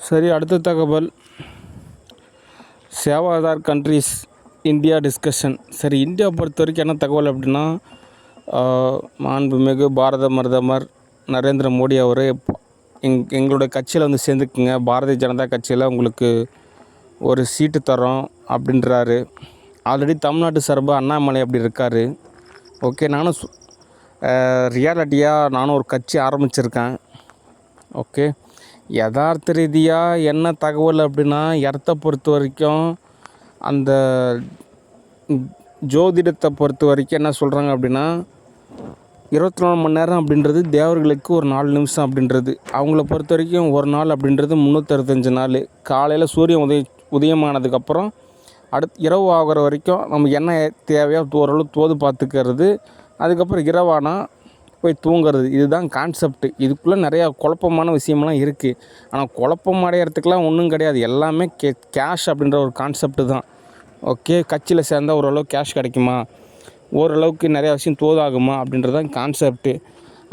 சரி, அடுத்த தகவல். சேவாதார் கண்ட்ரீஸ் இந்தியா டிஸ்கஷன். சரி, இந்தியா பொறுத்த வரைக்கும் என்ன தகவல் அப்படின்னா, மாண்புமிகு பாரத பிரதமர் நரேந்திர மோடி அவர் எங்களுடைய கட்சியில் வந்து சேர்ந்துக்குங்க, பாரதிய ஜனதா கட்சியில் உங்களுக்கு ஒரு சீட்டு தரோம் அப்படின்றாரு. ஆல்ரெடி தமிழ்நாட்டு சார்பாக அண்ணாமலை அப்படி இருக்கார். ஓகே, நானும் ரியாலிட்டியாக நானும் ஒரு கட்சி ஆரம்பிச்சிருக்கேன். ஓகே, யதார்த்த ரீதியாக என்ன தகவல் அப்படின்னா, இடத்த பொறுத்த வரைக்கும் அந்த ஜோதிடத்தை பொறுத்த வரைக்கும் என்ன சொல்கிறாங்க அப்படின்னா, 24 மணி நேரம் அப்படின்றது தேவர்களுக்கு ஒரு 4 நிமிஷம் அப்படின்றது. அவங்கள பொறுத்த வரைக்கும் ஒரு நாள் அப்படின்றது 365 நாள். காலையில் சூரியன் உதயமானதுக்கப்புறம் இரவு ஆகிற வரைக்கும் நமக்கு என்ன தேவையோ ஓரளவு தோது பார்த்துக்கிறது. அதுக்கப்புறம் இரவானா போய் தூங்குறது. இதுதான் கான்செப்ட்டு. இதுக்குள்ளே நிறையா குழப்பமான விஷயமெல்லாம் இருக்குது. ஆனால் குழப்பம் அடையிறதுக்கெலாம் ஒன்றும் கிடையாது. எல்லாமே கேஷ் அப்படின்ற ஒரு கான்செப்ட்டு தான். ஓகே, கட்சியில் சேர்ந்தால் ஓரளவு கேஷ் கிடைக்குமா, ஓரளவுக்கு நிறையா விஷயம் தோதாகுமா அப்படின்றது தான் கான்செப்ட்டு.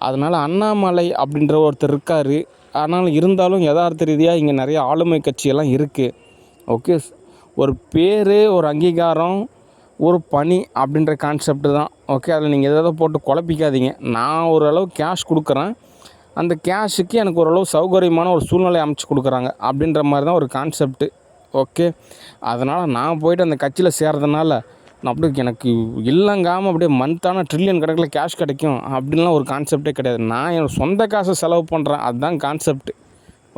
அதனால் அண்ணாமலை அப்படின்ற ஒருத்தர் இருக்கார். ஆனால் இருந்தாலும் யதார்த்த ரீதியாக இங்கே நிறைய ஆளுமை கட்சியெல்லாம் இருக்குது. ஓகே, ஒரு பேர், ஒரு அங்கீகாரம், ஒரு பணி அப்படின்ற கான்செப்ட்டு தான். ஓகே, அதில் நீங்கள் எதாவது போட்டு குழப்பிக்காதீங்க. நான் ஓரளவு கேஷ் கொடுக்குறேன், அந்த கேஷுக்கு எனக்கு ஓரளவு சௌகரியமான ஒரு சூழ்நிலை அமைச்சு கொடுக்குறாங்க அப்படின்ற மாதிரி தான் ஒரு கான்செப்ட்டு. ஓகே, அதனால் நான் போய்ட்டு அந்த கட்சியில் சேர்றதுனால நான் அப்படியே எனக்கு இல்லங்காமல் அப்படியே மந்த்தான ட்ரில்லியன் கணக்கில் கேஷ் கிடைக்கும் அப்படின்லாம் ஒரு கான்செப்டே கிடையாது. நான் என் சொந்த காசை செலவு பண்ணுறேன், அதுதான் கான்செப்ட்டு.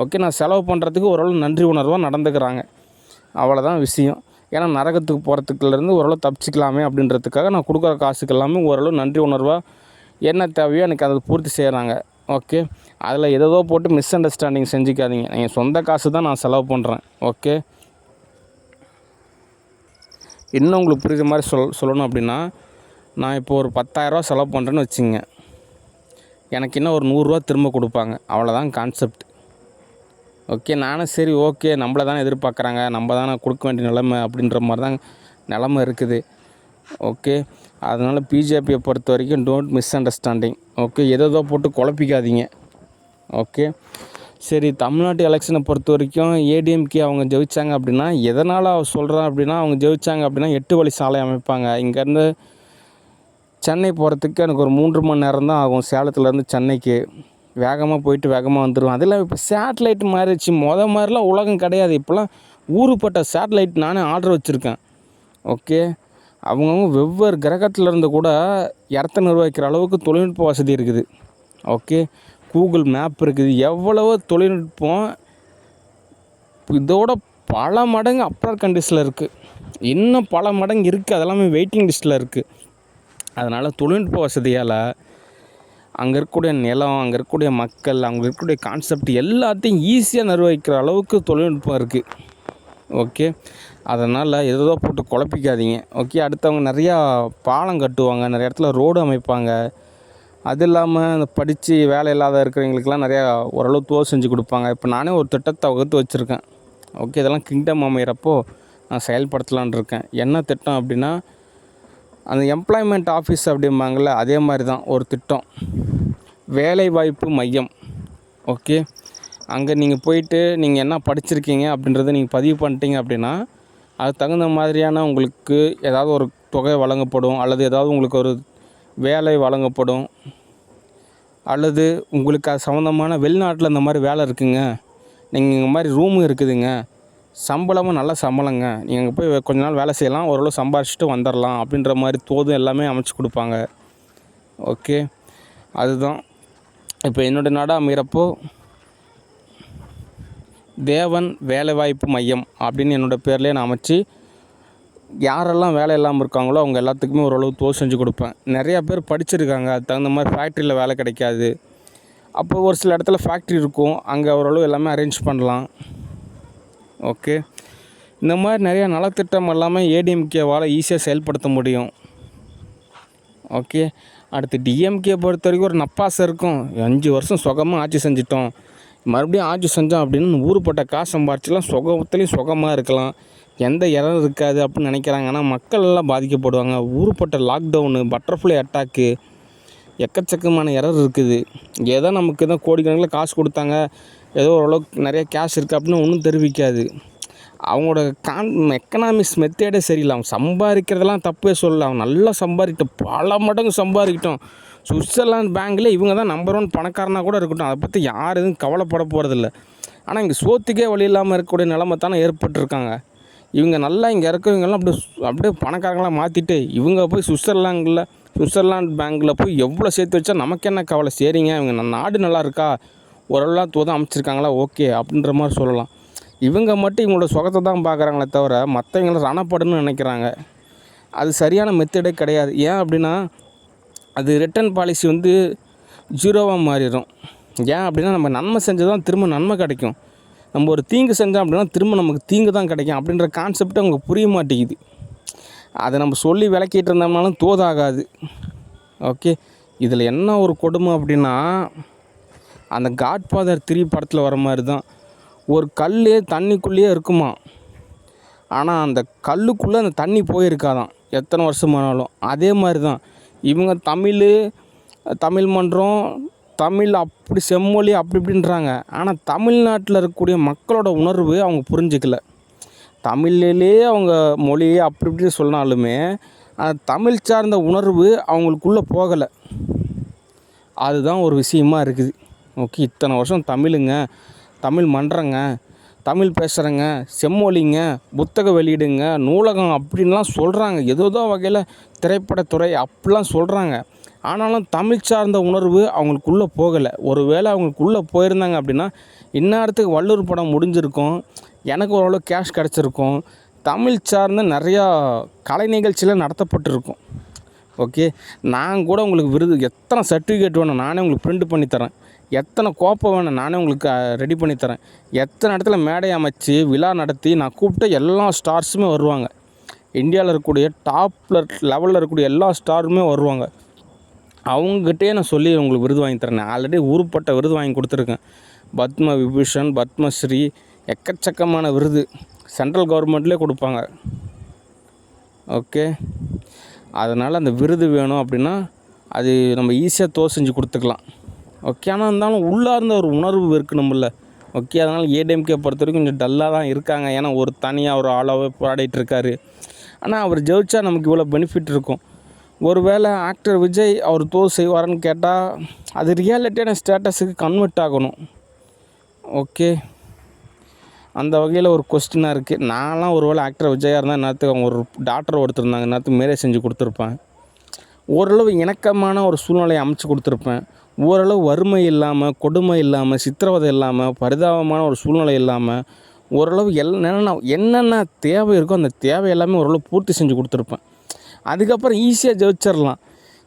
ஓகே, நான் செலவு பண்ணுறதுக்கு ஓரளவு நன்றி உணர்வாக நடந்துக்கிறாங்க, அவ்வளோதான் விஷயம். ஏன்னா நரகத்துக்கு போகிறதுக்குலேருந்து ஓரளவு தப்பிச்சிக்கலாமே அப்படின்றதுக்காக நான் கொடுக்குற காசுக்கு எல்லாமே ஓரளவு நன்றி உணர்வாக என்ன தேவையோ எனக்கு அதை பூர்த்தி செய்கிறாங்க. ஓகே, அதில் ஏதோ போட்டு மிஸ் அண்டர்ஸ்டாண்டிங் செஞ்சுக்காதீங்க. என் சொந்த காசு தான் நான் செலவு பண்ணுறேன். ஓகே, இன்னும் உங்களுக்கு புரிகிற மாதிரி சொல்லணும் அப்படின்னா, நான் இப்போ ஒரு 10,000 ரூபா செலவு பண்ணுறேன்னு வச்சுங்க, எனக்கு இன்னும் ஒரு 100 ரூபா திரும்ப கொடுப்பாங்க, அவ்வளோதான் கான்செப்ட். ஓகே, நானும் சரி ஓகே, நம்மளை தானே எதிர்பார்க்குறாங்க, நம்ம தானே கொடுக்க வேண்டிய நிலைமை அப்படின்ற மாதிரி தான் நிலமை இருக்குது. ஓகே, அதனால் பிஜேபியை பொறுத்த வரைக்கும் டோன்ட் மிஸ் அண்டர்ஸ்டாண்டிங். ஓகே, ஏதோ போட்டு குழப்பிக்காதீங்க. ஓகே, சரி, தமிழ்நாட்டு எலெக்ஷனை பொறுத்த வரைக்கும் ஏடிஎம்கே அவங்க ஜெயித்தாங்க அப்படின்னா, எதனால் சொல்கிறேன் அப்படின்னா, அவங்க ஜெயித்தாங்க அப்படின்னா 8 வழி சாலை அமைப்பாங்க. இங்கேருந்து சென்னை போகிறதுக்கு எனக்கு ஒரு 3 மணி நேரம் தான் ஆகும். சேலத்துலேருந்து சென்னைக்கு வேகமாக போயிட்டு வேகமாக வந்துடுவேன். அதெல்லாம் இப்போ சேட்டலைட் மாறிடுச்சு. மாதிரிலாம் உலகம் கிடையாது. இப்போலாம் ஊருப்பட்ட சேட்டலைட் நானே ஆர்டர் வச்சுருக்கேன். ஓகே, அவங்கவுங்க வெவ்வேறு கிரகத்தில் இருந்து கூட இடத்த நிர்வகிக்கிற அளவுக்கு தொழில்நுட்ப வசதி இருக்குது. ஓகே, கூகுள் மேப் இருக்குது. எவ்வளவோ தொழில்நுட்பம் இதோட பல மடங்கு அப்பர் கண்ட்ரீஸில் இருக்குது. இன்னும் பல மடங்கு இருக்குது. அதெல்லாமே வெயிட்டிங் லிஸ்ட்டில் இருக்குது. அதனால் தொழில்நுட்ப வசதியால் அங்கே இருக்கக்கூடிய நிலம், அங்கே இருக்கக்கூடிய மக்கள், அங்கே இருக்கக்கூடிய கான்செப்ட் எல்லாத்தையும் ஈஸியாக நிர்வகிக்கிற அளவுக்கு தொழில்நுட்பம் இருக்குது. ஓகே, அதனால் ஏதோ போட்டு குழப்பிக்காதீங்க. ஓகே, அடுத்தவங்க நிறையா பாலம் கட்டுவாங்க, நிறைய இடத்துல ரோடு அமைப்பாங்க. அது இல்லாமல் இந்த படித்து வேலை இல்லாத இருக்கிறவங்களுக்கெல்லாம் நிறையா ஓரளவு தோது செஞ்சு கொடுப்பாங்க. இப்போ நானே ஒரு திட்டத்தை வகுத்து வச்சுருக்கேன். ஓகே, இதெல்லாம் கிங்டம் அமைகிறப்போ நான் செயல்படுத்தலான் இருக்கேன். என்ன திட்டம் அப்படின்னா, அந்த எம்ப்ளாய்மெண்ட் ஆஃபீஸ் அப்படிம்பாங்கள்ல, அதே மாதிரி தான் ஒரு திட்டம், வேலைவாய்ப்பு மையம். ஓகே, அங்கே நீங்கள் போயிட்டு நீங்கள் என்ன படிச்சிருக்கீங்க அப்படின்றத நீங்கள் பதிவு பண்ணிட்டீங்க அப்படின்னா, அதுக்கு தகுந்த மாதிரியான உங்களுக்கு ஏதாவது ஒரு தொகை வழங்கப்படும், அல்லது ஏதாவது உங்களுக்கு ஒரு வேலை வழங்கப்படும், அல்லது உங்களுக்கு அது சம்மந்தமான வெளிநாட்டில் இந்த மாதிரி வேலை இருக்குங்க, நீங்கள் இந்த மாதிரி ரூமு இருக்குதுங்க, சம்பளமும் நல்ல சம்பளங்க, நீங்கள் அங்கே போய் கொஞ்ச நாள் வேலை செய்யலாம், ஓரளவு சம்பாரிச்சிட்டு வந்துடலாம் அப்படின்ற மாதிரி தோது எல்லாமே அமைச்சு கொடுப்பாங்க. ஓகே, அதுதான் இப்போ என்னுடைய நாடாக அமைகிறப்போ தேவன் வேலைவாய்ப்பு மையம் அப்படின்னு என்னோடய பேர்லேயே நான் அமைச்சு யாரெல்லாம் வேலை இல்லாமல் இருக்காங்களோ அவங்க எல்லாத்துக்குமே ஓரளவு தோது செஞ்சு கொடுப்பேன். நிறையா பேர் படிச்சிருக்காங்க, அது தகுந்த மாதிரி ஃபேக்ட்ரியில் வேலை கிடைக்காது. அப்போ ஒரு சில இடத்துல ஃபேக்ட்ரி இருக்கும், அங்கே ஓரளவு எல்லாமே அரேஞ்ச் பண்ணலாம். ஓகே, இந்த மாதிரி நிறையா நலத்திட்டம் எல்லாமே ஏடிஎம்கேவால் ஈஸியாக செயல்படுத்த முடியும். ஓகே, அடுத்து டிஎம்கே பொறுத்த வரைக்கும் ஒரு நப்பாசை இருக்கும். 5 வருஷம் சுகமாக ஆட்சி செஞ்சிட்டோம், மறுபடியும் ஆட்சி செஞ்சோம் அப்படின்னு ஊருப்பட்ட காசு சம்பாரிச்சுலாம் சுகத்துலேயும் சுகமாக இருக்கலாம், எந்த இடம் இருக்காது அப்படின்னு நினைக்கிறாங்க. ஆனால் மக்கள் எல்லாம் பாதிக்கப்படுவாங்க. ஊருப்பட்ட லாக்டவுனு, பட்டர்ஃப்ளை அட்டாக்கு, எக்கச்சக்கமான எரர் இருக்குது. ஏதோ நமக்கு தான் கோடிக்கணக்கில் காசு கொடுத்தாங்க, ஏதோ ஓரளவுக்கு நிறைய கேஷ் இருக்குது அப்படின்னு ஒன்றும் தெரிவிக்காது. அவங்களோட எக்கனாமிக்ஸ் மெத்தேடே சரியில்லை. அவன் சம்பாதிக்கிறதெல்லாம் தப்பே சொல்லலை. அவன் நல்லா சம்பாதிக்கிட்டோம், பல மடங்கு சம்பாதிக்கிட்டோம். சுவிட்சர்லாந்து பேங்கில் இவங்க தான் நம்பர் 1 பணக்காரனாக கூட இருக்கட்டும், அதை பற்றி யார் எதுவும் கவலைப்பட போகிறதில்ல. ஆனால் இங்கே சோத்துக்கே வழி இல்லாமல் இருக்கக்கூடிய நிலைமை தானே ஏற்பட்டிருக்காங்க. இவங்க நல்லா இங்கே இருக்கிறவங்கெல்லாம் அப்படியே பணக்காரங்களாக மாற்றிட்டு இவங்க போய் சுவிட்சர்லாந்து பேங்கில் போய் எவ்வளோ சேர்த்து வச்சா நமக்கு என்ன கவலை, சரிங்க இவங்க நாடு நல்லா இருக்கா, ஓரளவு தோதான் அமைச்சிருக்காங்களா, ஓகே அப்படின்ற மாதிரி சொல்லலாம். இவங்க மட்டும் இவங்களோட சுகத்தை தான் பார்க்குறாங்களே தவிர மற்றவங்கள ரணப்படணும்னு நினைக்கிறாங்க. அது சரியான மெத்தடே கிடையாது. ஏன் அப்படின்னா அது ரிட்டர்ன் பாலிசி வந்து 0வாக மாறிடும். ஏன் அப்படின்னா நம்ம நன்மை செஞ்சு தான் திரும்ப நன்மை கிடைக்கும். நம்ம ஒரு தீங்கு செஞ்சோம் அப்படின்னா திரும்ப நமக்கு தீங்கு தான் கிடைக்கும் அப்படின்ற கான்செப்டே அவங்க புரிய மாட்டேங்குது. அதை நம்ம சொல்லி விளக்கிட்டு இருந்தோம்னாலும் தோதாகாது. ஓகே, இதில் என்ன ஒரு கொடுமை அப்படின்னா அந்த காட்ஃபாதர் 3 படத்தில் வர மாதிரி தான். ஒரு கல் தண்ணிக்குள்ளேயே இருக்குமா, ஆனால் அந்த கல்லுக்குள்ளே அந்த தண்ணி போயிருக்காதான் எத்தனை வருஷமானாலும். அதே மாதிரி தான் இவங்க தமிழ் மன்றம், தமிழ் அப்படி செம்மொழி அப்படி இப்படின்றாங்க. ஆனால் தமிழ்நாட்டில் இருக்கக்கூடிய மக்களோட உணர்வு அவங்க புரிஞ்சிக்கல. தமிழ்லேயே அவங்க மொழியே அப்படி இப்படின்னு சொன்னாலுமே அந்த தமிழ் சார்ந்த உணர்வு அவங்களுக்குள்ளே போகலை. அதுதான் ஒரு விஷயமா இருக்குது. ஓகே, இத்தனை வருஷம் தமிழ் மன்றங்க, தமிழ் பேசுகிறேங்க, செம்மொழிங்க, புத்தக வெளியிடுங்க, நூலகம் அப்படின்லாம் சொல்கிறாங்க. ஏதோ வகையில் திரைப்படத்துறை அப்படிலாம் சொல்கிறாங்க. ஆனாலும் தமிழ் சார்ந்த உணர்வு அவங்களுக்குள்ளே போகலை. ஒருவேளை அவங்களுக்குள்ளே போயிருந்தாங்க அப்படின்னா இந்நேரத்துக்கு வள்ளூர் படம் முடிஞ்சிருக்கும், எனக்கு ஓரளவு கேஷ் கிடச்சிருக்கும், தமிழ் சார்ந்த நிறையா கலை நிகழ்ச்சியில் நடத்தப்பட்டிருக்கும். ஓகே, நான் கூட உங்களுக்கு விருது எத்தனை சர்டிஃபிகேட் வேணும் நானே உங்களுக்கு பிரிண்ட் பண்ணித்தரேன், எத்தனை கோப்பை வேணும் நானே உங்களுக்கு ரெடி பண்ணித்தரேன், எத்தனை இடத்துல மேடை அமைச்சு விழா நடத்தி நான் கூப்பிட்ட எல்லா ஸ்டார்ஸுமே வருவாங்க. இந்தியாவில் இருக்கக்கூடிய லெவலில் இருக்கக்கூடிய எல்லா ஸ்டாருமே வருவாங்க. அவங்ககிட்டே நான் சொல்லி உங்களுக்கு விருது வாங்கி தரேன். ஆல்ரெடி உருப்பட்ட விருது வாங்கி கொடுத்துருக்கேன். பத்ம விபூஷன், பத்மஸ்ரீ, எக்கச்சக்கமான விருது சென்ட்ரல் கவர்மெண்ட்லேயே கொடுப்பாங்க. ஓகே, அதனால் அந்த விருது வேணும் அப்படின்னா அது நம்ம ஈஸியாக செஞ்சு கொடுத்துக்கலாம். ஓகே, ஆனால் இருந்தாலும் உள்ளார்ந்த ஒரு உணர்வு இருக்கணும்ல. ஓகே, அதனால் ஏடிஎம்கே பொறுத்த வரைக்கும் கொஞ்சம் டல்லாக தான் இருக்காங்க. ஏன்னா ஒரு தனியாக ஒரு ஆளாகவே போராடிட்டு இருக்காரு. ஆனால் அவர் ஜெயிச்சா நமக்கு இவ்வளோ பெனிஃபிட் இருக்கும். ஒருவேளை ஆக்டர் விஜய் அவர் செய்வார்னு கேட்டால் அது ரியாலிட்டியான ஸ்டேட்டஸுக்கு கன்வெர்ட் ஆகணும். ஓகே, அந்த வகையில் ஒரு கொஸ்டினாக இருக்குது. நான்லாம் ஒருவேளை ஆக்டர் விஜயாக இருந்தால் நேரத்துக்கு அவங்க ஒரு டாக்டர் ஒருத்தருந்தாங்க, நேரத்துக்கு மேரேஜ் செஞ்சு கொடுத்துருப்பேன். ஓரளவு இணக்கமான ஒரு சூழ்நிலையை அமைச்சு கொடுத்துருப்பேன். ஓரளவு வறுமை இல்லாமல், கொடுமை இல்லாமல், சித்திரவதை இல்லாமல், பரிதாபமான ஒரு சூழ்நிலை இல்லாமல், ஓரளவு என்னென்ன தேவை இருக்கோ அந்த தேவை எல்லாமே ஓரளவு பூர்த்தி செஞ்சு கொடுத்துருப்பேன். அதுக்கப்புறம் ஈஸியாக ஜெயிச்சிடலாம்.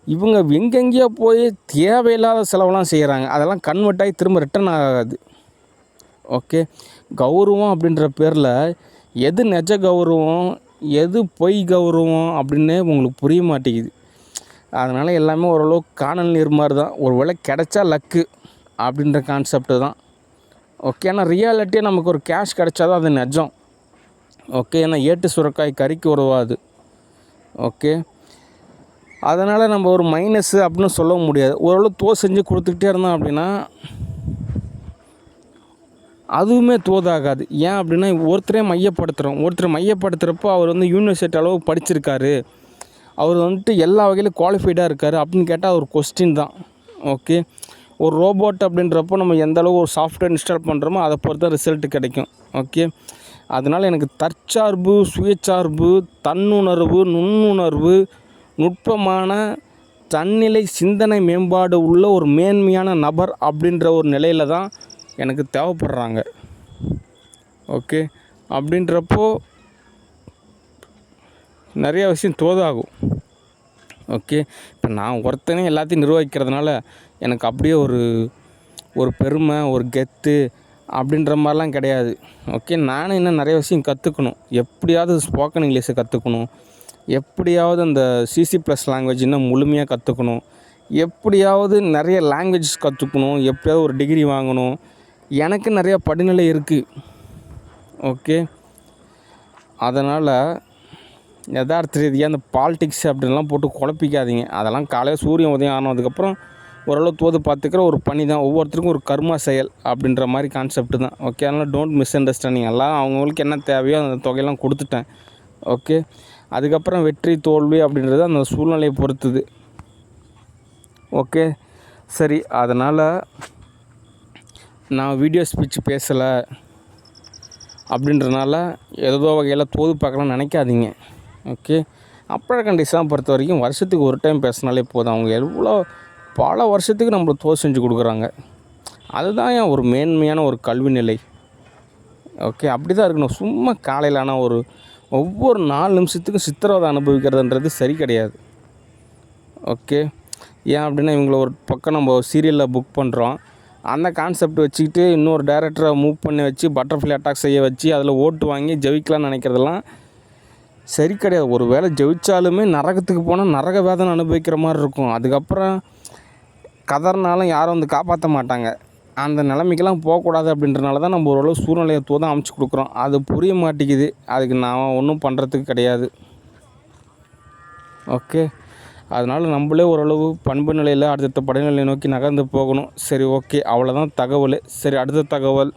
இவங்க எங்கெங்கேயோ போய் தேவையில்லாத செலவெல்லாம் செய்கிறாங்க. அதெல்லாம் கன்வெர்ட் ஆகி திரும்ப ரிட்டர்ன் ஆகாது. ஓகே, கௌரவம் அப்படின்ற பேரில் எது நிஜ கௌரவம், எது பொய் கௌரவம் அப்படின்னே உங்களுக்கு புரிய மாட்டேங்குது. அதனால் எல்லாமே ஓரளவு காணல் நீர் மாதிரி தான். ஒரு வேளை கிடைச்சா லக்கு அப்படின்ற கான்செப்ட்டு தான். ஓகே, ஆனால் ரியாலிட்டியாக நமக்கு ஒரு கேஷ் கிடைச்சா தான் அது நிஜம். ஓகே, ஏன்னா ஏட்டு சுரக்காய் கறிக்கு உருவாது. ஓகே, அதனால் நம்ம ஒரு மைனஸு அப்படின்னு சொல்ல முடியாது. ஓரளவு செஞ்சு கொடுத்துக்கிட்டே இருந்தோம் அப்படின்னா அதுவுமே தோதாகாது. ஏன் அப்படின்னா ஒருத்தரை மையப்படுத்துகிறப்போ அவர் வந்து யூனிவர்சிட்டி அளவு படிச்சிருக்காரு, அவர் வந்துட்டு எல்லா வகையிலும் குவாலிஃபைடாக இருக்கார் அப்படின்னு கேட்டால் ஒரு கொஸ்டின் தான். ஓகே, ஒரு ரோபோட் அப்படின்றப்போ நம்ம எந்த அளவு ஒரு சாஃப்ட்வேர் இன்ஸ்டால் பண்ணுறோமோ அதை பொறுத்த ரிசல்ட்டு கிடைக்கும். ஓகே, அதனால் எனக்கு தற்சார்பு, சுயசார்பு, தன்னுணர்வு, நுண்ணுணர்வு, நுட்பமான தன்னிலை சிந்தனை மேம்பாடு உள்ள ஒரு மேன்மையான நபர் அப்படின்ற ஒரு நிலையில் தான் எனக்கு தேவைப்படுறாங்க. ஓகே, அப்படின்றப்போ நிறைய விஷயம் தோதாகும். ஓகே, இப்போ நான் ஒருத்தனே எல்லாத்தையும் நிர்வகிக்கிறதுனால எனக்கு அப்படியே ஒரு பெருமை, ஒரு கெத்து அப்படின்ற மாதிரிலாம் கிடையாது. ஓகே, நானும் இன்னும் நிறைய விஷயம் கற்றுக்கணும். எப்படியாவது ஸ்போக்கன் இங்கிலீஷை கற்றுக்கணும், எப்படியாவது அந்த CC+ லாங்குவேஜ் இன்னும் முழுமையாக கற்றுக்கணும், எப்படியாவது நிறைய லாங்குவேஜஸ் கற்றுக்கணும், எப்படியாவது ஒரு டிகிரி வாங்கணும். எனக்கு நிறைய படிநிலை இருக்குது. ஓகே, அதனால் யதார்த்த ரீதியாக அந்த பாலிடிக்ஸ் அப்படின்லாம் போட்டு குழப்பிக்காதீங்க. அதெல்லாம் காலையில் சூரியன் உதயம் ஆனதுக்கப்புறம் ஓரளவு தோது பார்த்துக்கிற ஒரு பணி தான். ஒவ்வொருத்தருக்கும் ஒரு கர்மா செயல் அப்படின்ற மாதிரி கான்செப்ட் தான். ஓகே, அதனால் டோன்ட் மிஸ் அண்டர்ஸ்டாண்டிங். எல்லாம் அவங்களுக்கு என்ன தேவையோ அந்த தொகையெல்லாம் கொடுத்துட்டேன். ஓகே, அதுக்கப்புறம் வெற்றி தோல்வி அப்படின்றது அந்த சூழ்நிலையை பொறுத்துது. ஓகே, சரி. அதனால் நான் வீடியோ ஸ்பீச் பேசலை அப்படின்றனால ஏதோ வகையில் தோது பார்க்கலாம் நினைக்காதீங்க. ஓகே, அப்பர் கண்டிஷன் பொறுத்த வரைக்கும் வருஷத்துக்கு ஒரு டைம் பேசினாலே போதும். அவங்க எவ்வளோ பல வருஷத்துக்கு நம்மளுக்கு தோது செஞ்சு கொடுக்குறாங்க. அதுதான் ஏன் ஒரு மேன்மையான ஒரு கல்வி நிலை. ஓகே, அப்படி தான் இருக்கணும். சும்மா காலையில் ஆனால் ஒவ்வொரு 4 நிமிஷத்துக்கும் சித்திரவதை அனுபவிக்கிறதுன்றது சரி கிடையாது. ஓகே, ஏன் அப்படின்னா இவங்கள ஒரு பக்கம் நம்ம சீரியலில் புக் பண்ணுறோம். அந்த கான்செப்ட் வச்சுக்கிட்டு இன்னொரு டேரக்டரை மூவ் பண்ணி வச்சு பட்டர்ஃப்ளை அட்டாக் செய்ய வச்சு அதில் ஓட்டு வாங்கி ஜெயிக்கலாம்னு நினைக்கிறதெல்லாம் சரி கிடையாது. ஒரு வேளை ஜெயித்தாலுமே நரகத்துக்கு போனால் நரக வேதனை அனுபவிக்கிற மாதிரி இருக்கும். அதுக்கப்புறம் கதறினாலும் யாரும் வந்து காப்பாற்ற மாட்டாங்க. அந்த நிலைமைக்கெல்லாம் போகக்கூடாது அப்படின்றனால தான் நம்ம ஓரளவு சூழ்நிலையை தோதான் அமைச்சு கொடுக்குறோம். அது புரிய மாட்டேங்குது. அதுக்கு நான் ஒன்றும் பண்ணுறதுக்கு கிடையாது. ஓகே, அதனால் நம்மளே ஓரளவு பண்பு நிலையில் அடுத்த படிநிலையை நோக்கி நகர்ந்து போகணும். சரி, ஓகே, அவ்வளோதான் தகவல். சரி, அடுத்த தகவல்.